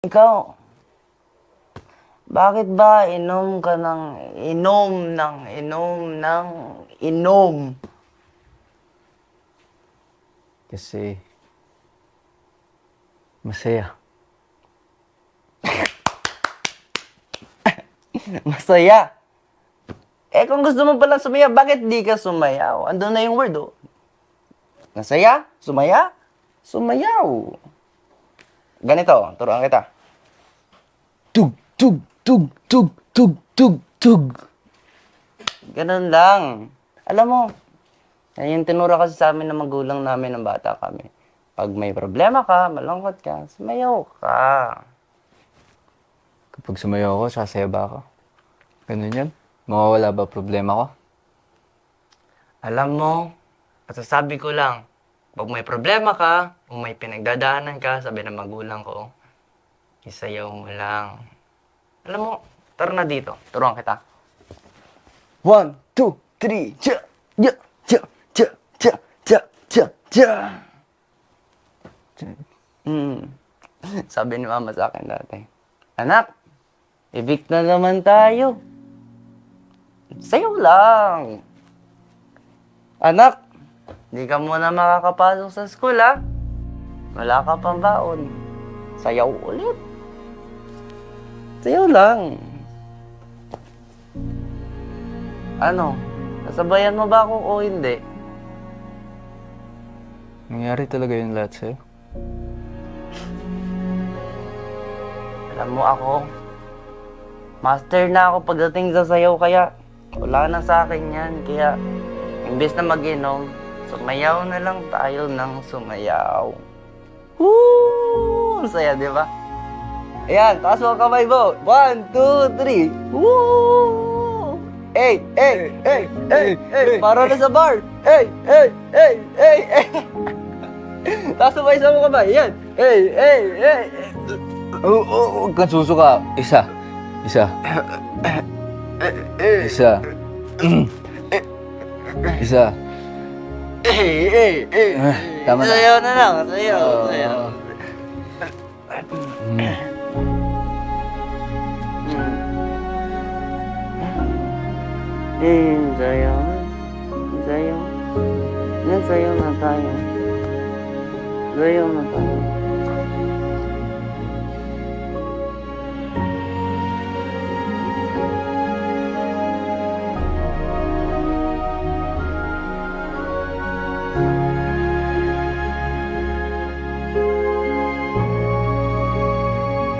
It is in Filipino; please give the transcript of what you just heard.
Ikaw, bakit ba inom ka ng inom? Kasi masaya. Masaya. Eh kung gusto mo palang sumaya, bakit di ka sumayaw? Andun na yung word, oh. Nasaya? Sumaya? Sumayaw. Ganito, turuan kita. Tug, tug, tug, tug, tug, tug, tug. Ganun lang. Alam mo, yan yung tinuro kasi sa amin ng magulang namin ng bata kami. Pag may problema ka, malungkot ka, sumayaw ka. Kapag sumayaw ako, sasaya ba ako? Ganun yan? Mawawala ba problema ko? Alam mo, masasabi ko lang, pag may problema ka, o may pinagdadaanan ka, sabi ng magulang ko, isayaw mo lang. Alam mo, tara na dito, turuan kita. 1, 2, 3, cha, ya, cha, cha, cha, cha, cha, cha. Sabi ni mama sa akin dati, anak, evict na naman tayo. Sayaw lang. Anak, di ka muna makakapasok sa school, ha? Wala ka pang baon. Sayaw ulit. Sayaw lang. Ano? Nasabayan mo ba ako o hindi? Nangyari talaga yun lahat sa'yo? Alam mo ako, master na ako pagdating sa sayaw, kaya wala na sa akin yan. Kaya, imbes na mag-inom, sumayaw na lang tayo ng sumayaw. Woo! Ang saya, di ba? Ayan, taas mo ang kamay mo. 1, 2, 3. Woo! Hey, hey, hey, hey, hey. Para na sa bar. Hey, hey, hey, hey, hey. Taas mo ba isa mo kamay? Ayan. Hey, hey, hey. Huwag kang susuka. Isa. Isa. Isa. Isa. Hey, hey, hey. Tama na. Sayaw na lang, sayaw, sayaw. Sayaw. Sayaw. Sayaw na tayo. Sayaw na tayo.